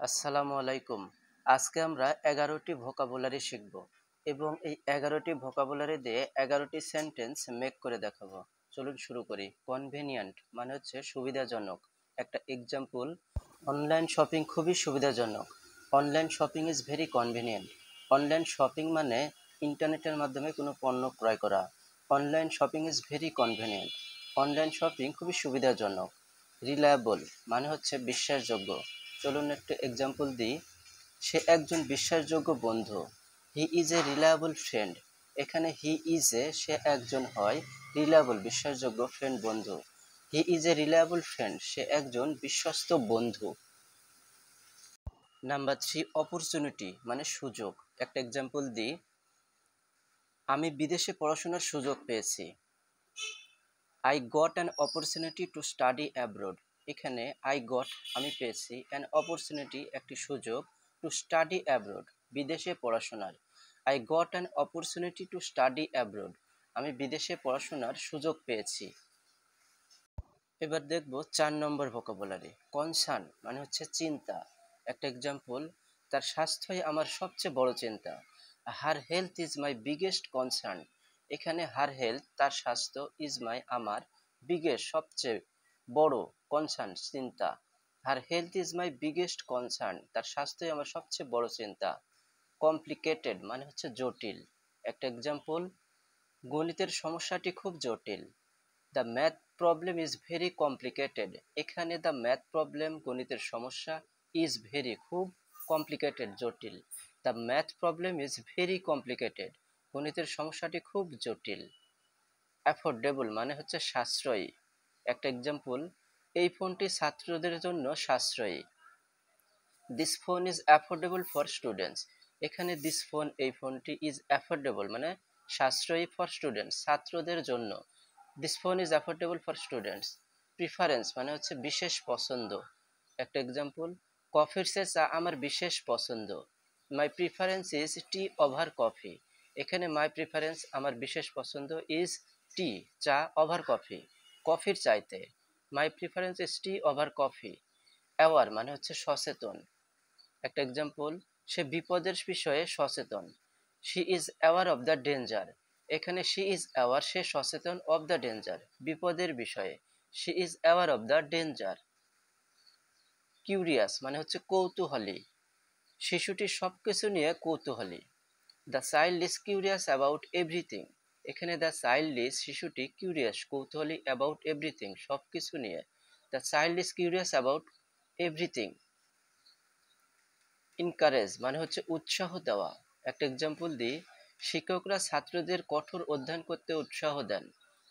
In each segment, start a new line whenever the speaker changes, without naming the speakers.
আসসালামু আলাইকুম। আজকে আমরা 11টি ভোকাবুলারি শিখব এবং এই 11টি ভোকাবুলারি দিয়ে 11টি সেন্টেন্স মেক করে দেখাবো। চলুন শুরু করি। কনভেনিয়েন্ট মানে হচ্ছে সুবিধাজনক। একটা এক্সাম্পল, অনলাইন শপিং খুবই সুবিধাজনক। Online shopping is very convenient. Online shopping মানে ইন্টারনেটের মাধ্যমে কোনো পণ্য ক্রয় করা। Online shopping is very convenient. Online shopping খুবই সুবিধাজনক। রিলায়েবল মানে হচ্ছে বিশ্বাসযোগ্য। চলুন একটু এক্সাম্পল দিই। সে একজন বিশ্বাসযোগ্য বন্ধু। He is a reliable friend. এখানে হি ইজ এ সে একজন হয়, রিলায়েবল বিশ্বাসযোগ্য, ফ্রেন্ড বন্ধু। He is a reliable friend সে একজন বিশ্বস্ত বন্ধু। নাম্বার 3, অপরচুনিটি মানে সুযোগ। একটা এক্সাম্পল দিই। আমি বিদেশে পড়াশোনার সুযোগ পেয়েছি। I got an opportunity to study abroad. এখানে আই গট আমি পেয়েছি, অ্যান অপরচুনিটি একটি সুযোগ, টু স্টাডি অ্যাব্রোড বিদেশে পড়াশোনার। I got an opportunity to study abroad আমি বিদেশে পড়াশোনার সুযোগ পেয়েছি। এবার দেখব 4 নম্বর ভোকাবুলারি। কনসার্ন মানে হচ্ছে চিন্তা। একটা এক্সাম্পল, তার স্বাস্থ্যই আমার সবচেয়ে বড় চিন্তা। Her health is my biggest concern. এখানে হার হেলথ তার স্বাস্থ্য, ইজ মাই আমার, বিগেস্ট সবচেয়ে বড়, কনসার্ন চিন্তা। Her health is my biggest concern তার স্বাস্থ্যই আমার সবচেয়ে বড় চিন্তা। কমপ্লিকেটেড মানে হচ্ছে জটিল। একটা এক্সাম্পল, গণিতের সমস্যাটি খুব জটিল। The math problem is very complicated. এখানে দ্য ম্যাথ প্রবলেম গণিতের সমস্যা, ইজ ভেরি খুব, কমপ্লিকেটেড জটিল। The math problem is very complicated গণিতের সমস্যাটি খুব জটিল। অ্যাফোর্ডেবল মানে হচ্ছে সাশ্রয়ী। একটা এক্সাম্পল, এই ফোনটি ছাত্রদের জন্য সাশ্রয়ী। This phone is affordable for students. এখানে দিস ফোন এই ফোনটি, ইজ অ্যাফোর্ডেবল মানে সাশ্রয়ী, ফর স্টুডেন্টস ছাত্রদের জন্য। This phone is affordable for students. Preference মানে হচ্ছে বিশেষ পছন্দ। একটা এক্সাম্পল, কফির চেয়ে চা আমার বিশেষ পছন্দ। My preference is tea over coffee. এখানে মাই প্রিফারেন্স আমার বিশেষ পছন্দ, ইজ টি চা, ওভার কফি কফির চাইতে। My preference is tea over coffee. Aware মানে হচ্ছে সচেতন। একটা এক্সাম্পল, সে বিপদের বিষয়ে সচেতন। She is aware of the danger. এখানে শি ইজ অ্যাওয়ার সে সচেতন, অফ দ্য ডেঞ্জার বিপদের বিষয়ে। She is aware of the danger. Curious মানে হচ্ছে কৌতূহলী। শিশুটি সবকিছু নিয়ে কৌতূহলী। The child is curious about everything. এখানে দ্য চাইল্ড ইজ শিশুটি, কিউরিয়াস কৌতূহলী, অ্যাবাউট এভরিথিং সবকিছু নিয়ে। The child is curious about everything. Encourage মানে হচ্ছে উৎসাহ দেওয়া। একটা এক্সাম্পল দিই, শিক্ষকরা ছাত্রদের কঠোর অধ্যয়ন করতে উৎসাহ দেন।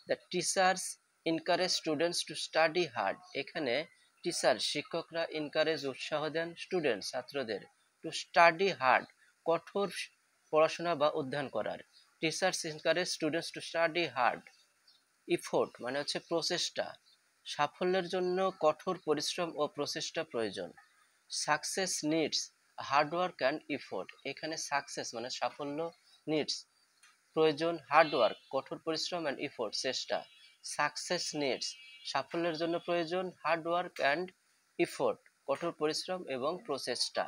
The teachers encourage students to study hard. এখানে টিচার শিক্ষকরা, ইনকারেজ উৎসাহ দেন, স্টুডেন্ট ছাত্রদের, টু স্টাডি হার্ড কঠোর পড়াশোনা বা অধ্যয়ন করার। Teachers encourage students to study hard. Effort মানে হচ্ছে প্রচেষ্টা। সাফল্যের জন্য কঠোর পরিশ্রম ও প্রচেষ্টা প্রয়োজন। Success needs hard work and effort. এখানে সাকসেস মানে সাফল্য, নিডস প্রয়োজন, হার্ডওয়ার্ক কঠোর পরিশ্রম, অ্যান্ড ইফোর্ট চেষ্টা। সাকসেস নিডস সাফল্যের জন্য প্রয়োজন, হার্ডওয়ার্ক অ্যান্ড ইফোর্ট কঠোর পরিশ্রম এবং প্রচেষ্টা।